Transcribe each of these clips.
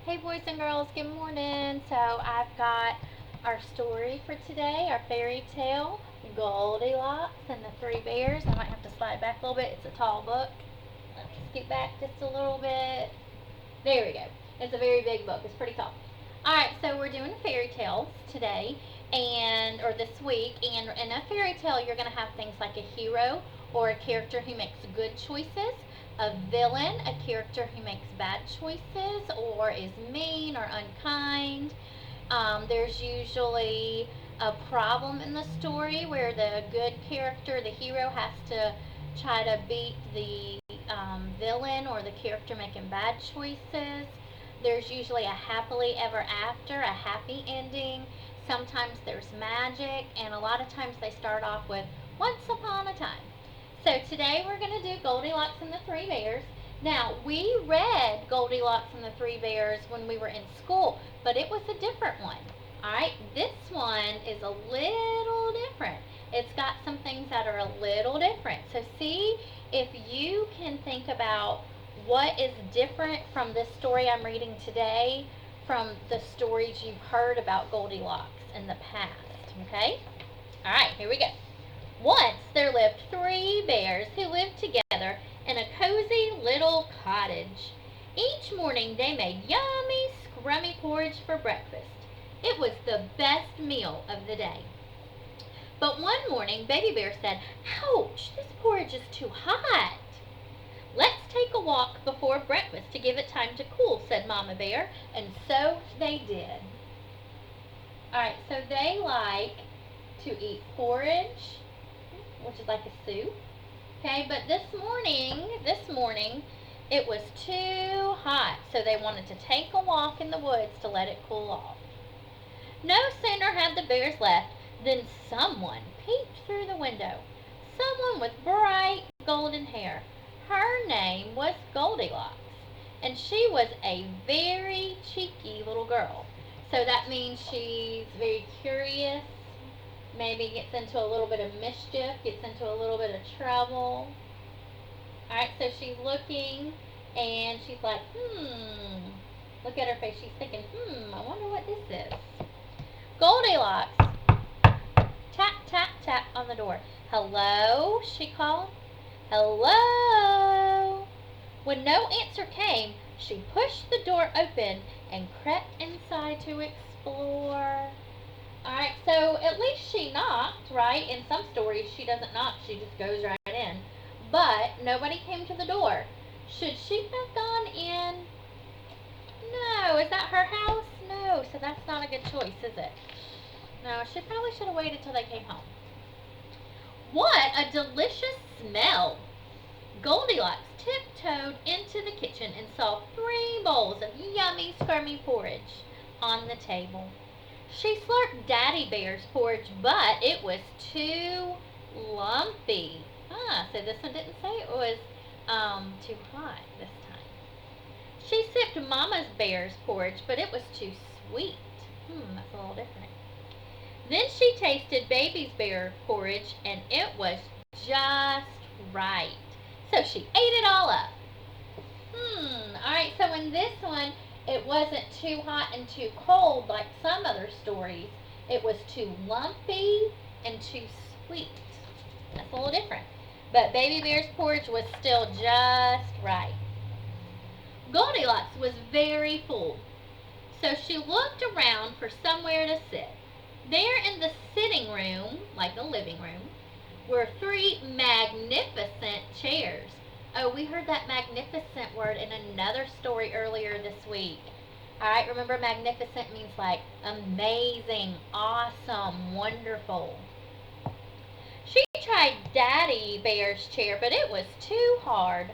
Hey boys and girls, good morning. So I've got our story for today, our fairy tale, Goldilocks and the Three Bears. I might have to slide back a little bit. It's a tall book. Let me scoot back just a little bit. There we go. It's a very big book. It's pretty tall. Alright, so we're doing fairy tales today or this week, and in a fairy tale you're gonna have things like a hero or a character who makes good choices, a villain, a character who makes bad choices or is mean or unkind. There's usually a problem in the story where the good character, the hero, has to try to beat the villain or the character making bad choices. There's usually a happily ever after, a happy ending. Sometimes there's magic, and a lot of times they start off with once upon a time. So today we're going to do Goldilocks and the Three Bears. Now, we read Goldilocks and the Three Bears when we were in school, but it was a different one. Alright, this one is a little different. It's got some things that are a little different. So see if you can think about what is different from this story I'm reading today from the stories you've heard about Goldilocks in the past. Okay? Alright, here we go. Once there lived three bears who lived together in a cozy little cottage. Each morning they made yummy, scrummy porridge for breakfast. It was the best meal of the day. But one morning Baby Bear said, "Ouch, this porridge is too hot." "Let's take a walk before breakfast to give it time to cool," said Mama Bear, and so they did. Alright, so they like to eat porridge, which is like a soup. Okay, but this morning, it was too hot, so they wanted to take a walk in the woods to let it cool off. No sooner had the bears left than someone peeped through the window. Someone with bright golden hair. Her name was Goldilocks, and she was a very cheeky little girl. So that means she's very curious, maybe gets into a little bit of mischief, gets into a little bit of trouble. Alright, so she's looking and she's like, look at her face. She's thinking, I wonder what this is. Goldilocks, tap, tap, tap on the door. "Hello?" she called. "Hello?" When no answer came, she pushed the door open and crept inside to explore. Alright, so at least she knocked, right? In some stories, she doesn't knock, she just goes right in. But nobody came to the door. Should she have gone in? No. Is that her house? No. So that's not a good choice, is it? No, she probably should have waited till they came home. What a delicious smell! Goldilocks tiptoed into the kitchen and saw 3 bowls of yummy, squirmy porridge on the table. She slurped Daddy Bear's porridge, but it was too lumpy. So this one didn't say it was too hot this time. She sipped Mama's Bear's porridge, but it was too sweet. That's a little different. Then she tasted Baby's Bear porridge, and it was just right. So she ate it all up. Alright, so in this one, it wasn't too hot and too cold like some other stories. It was too lumpy and too sweet. That's a little different. But Baby Bear's porridge was still just right. Goldilocks was very full, so she looked around for somewhere to sit. There in the sitting room, like a living room, were 3 magnificent chairs. Oh, we heard that magnificent word in another story earlier this week. Alright, remember magnificent means like amazing, awesome, wonderful. She tried Daddy Bear's chair, but it was too hard.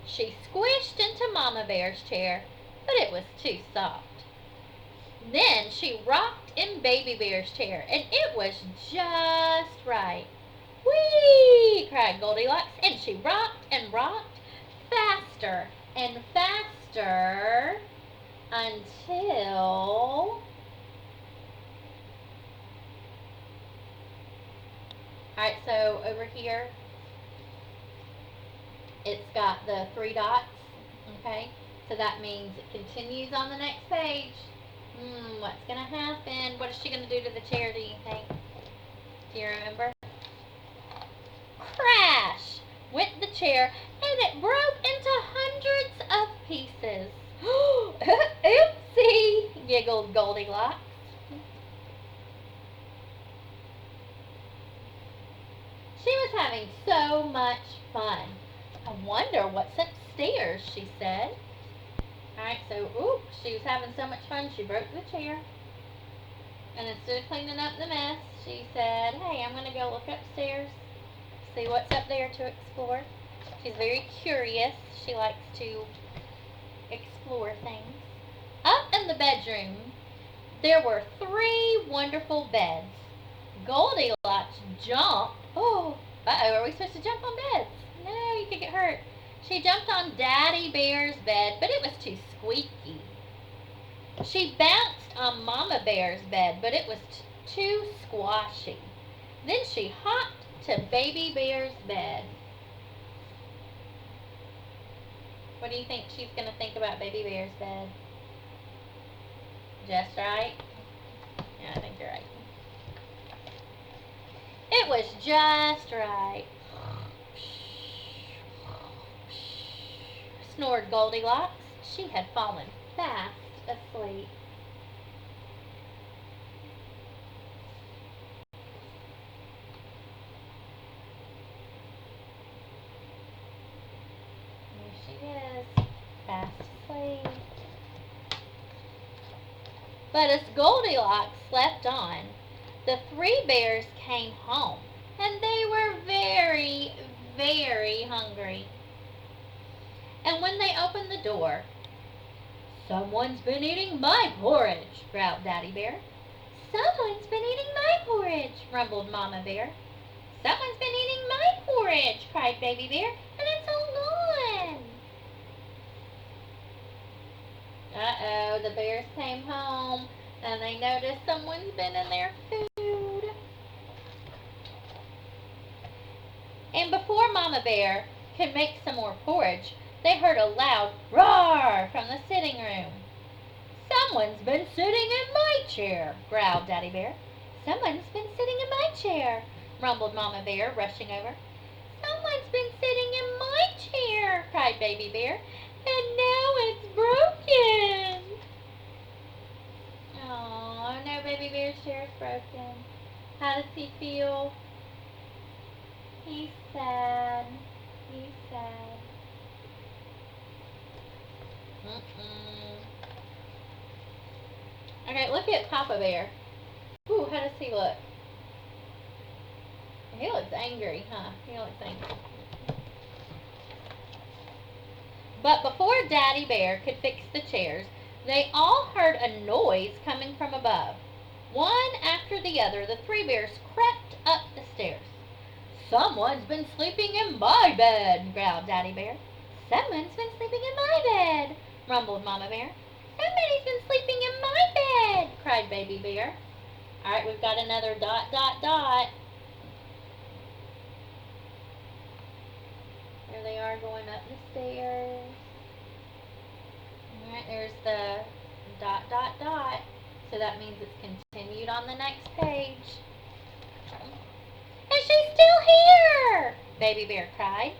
She squished into Mama Bear's chair, but it was too soft. Then she rocked in Baby Bear's chair, and it was just right. "Whee!" cried Goldilocks, and she rocked and rocked faster and faster until... Alright, so over here, it's got the 3 dots, okay? So that means it continues on the next page. What's going to happen? What is she going to do to the chair, do you think? Do you remember? Crash went the chair, and it broke into hundreds of pieces. Oopsie, giggled Goldilocks. She was having so much fun. I wonder what's upstairs, she said. Alright, so, she was having so much fun, she broke the chair. And instead of cleaning up the mess, she said, hey, I'm going to go look upstairs, see what's up there to explore. She's very curious. She likes to explore things. Up in the bedroom, there were 3 wonderful beds. Goldilocks jumped. Are we supposed to jump on beds? No, you could get hurt. She jumped on Daddy Bear's bed, but it was too squeaky. She bounced on Mama Bear's bed, but it was too squashy. Then she hopped to Baby Bear's bed. What do you think she's going to think about Baby Bear's bed? Just right? Yeah, I think you're right. It was just right. Snored Goldilocks. She had fallen fast asleep. Here she is, fast asleep. But as Goldilocks slept on, the 3 bears came home, and they were very, very hungry. And when they opened the door, someone's been eating my porridge, growled Daddy Bear. Someone's been eating my porridge, rumbled Mama Bear. Someone's been eating my porridge, cried Baby Bear, and it's all gone. Uh-oh, the bears came home, and they noticed someone's been in their food. And before Mama Bear could make some more porridge, they heard a loud roar from the sitting room. Someone's been sitting in my chair, growled Daddy Bear. Someone's been sitting in my chair, rumbled Mama Bear, rushing over. Someone's been sitting in my chair, cried Baby Bear, and now it's broken. Oh, no, Baby Bear's chair is broken. How does he feel? He's sad. He's sad. Okay, look at Papa Bear. Ooh, how does he look? He looks angry, huh? He looks angry. But before Daddy Bear could fix the chairs, they all heard a noise coming from above. One after the other, the 3 bears crept up the stairs. Someone's been sleeping in my bed, growled Daddy Bear. Someone's been sleeping in my bed, rumbled Mama Bear. Somebody's been sleeping in my bed, cried Baby Bear. Alright, we've got another ... There they are going up the stairs. Alright, there's the ... So that means it's continued on the next page. And she's still here! Baby Bear cried.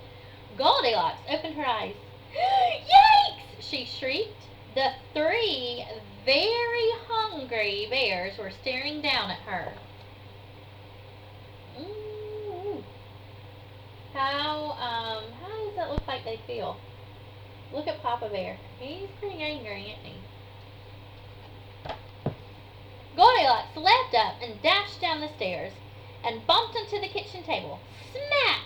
Goldilocks opened her eyes. Yikes! She shrieked. The 3 very hungry bears were staring down at her. How does it look like they feel? Look at Papa Bear. He's pretty angry, isn't he? Goldilocks leapt up and dashed down the stairs and bumped into the kitchen table. Smack!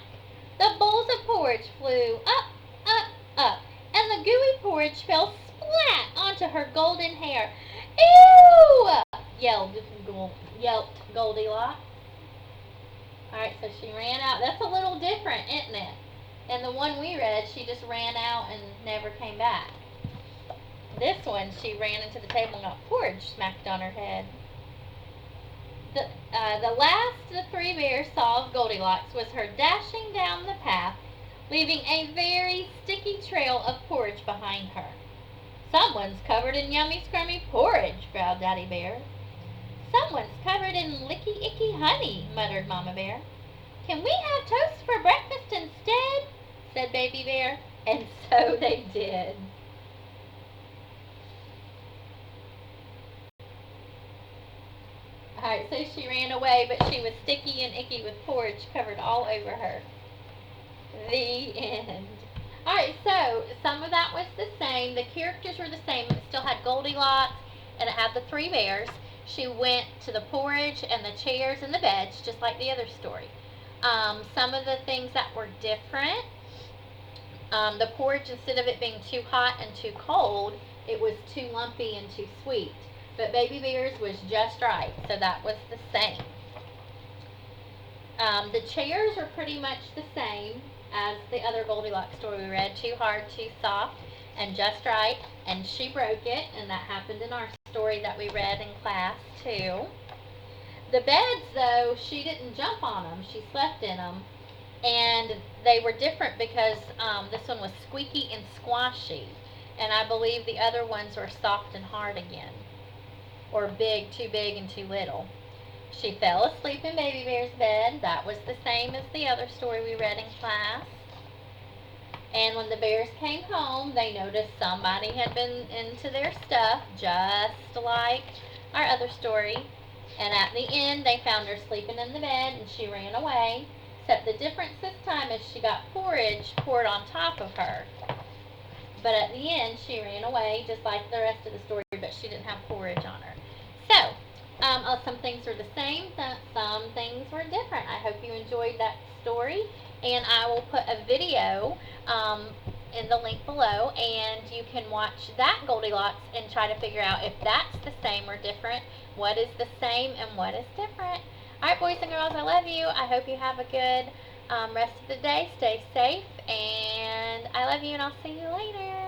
The bowls of porridge flew up, up, up, and the gooey porridge fell splat onto her golden hair. Ew! Yelped Goldilocks. Alright, so she ran out. That's a little different, isn't it? And the one we read, she just ran out and never came back. This one, she ran into the table and got porridge smacked on her head. The last the 3 bears saw of Goldilocks was her dashing down the path, leaving a very sticky trail of porridge behind her. Someone's covered in yummy, scrummy porridge, growled Daddy Bear. Someone's covered in licky, icky honey, muttered Mama Bear. Can we have toast for breakfast instead? Said Baby Bear. And so they did. Alright, so she ran away, but she was sticky and icky with porridge covered all over her. The end. Alright, so some of that was the same. The characters were the same. It still had Goldilocks and it had the three bears. She went to the porridge and the chairs and the beds, just like the other story. Some of the things that were different, the porridge, instead of it being too hot and too cold, it was too lumpy and too sweet. But Baby Bear's was just right, so that was the same. The chairs were pretty much the same as the other Goldilocks story we read. Too hard, too soft, and just right. And she broke it, and that happened in our story that we read in class too. The beds, though, she didn't jump on them. She slept in them. And they were different because this one was squeaky and squashy. And I believe the other ones were soft and hard again. Or too big and too little. She fell asleep in Baby Bear's bed. That was the same as the other story we read in class. And when the bears came home, they noticed somebody had been into their stuff, just like our other story. And at the end, they found her sleeping in the bed, and she ran away. Except the difference this time is she got porridge poured on top of her. But at the end, she ran away, just like the rest of the story, but she didn't have porridge on her. So, some things were the same, some things were different. I hope you enjoyed that story, and I will put a video in the link below, and you can watch that Goldilocks and try to figure out if that's the same or different, what is the same and what is different. Alright, boys and girls, I love you. I hope you have a good rest of the day. Stay safe, and I love you, and I'll see you later.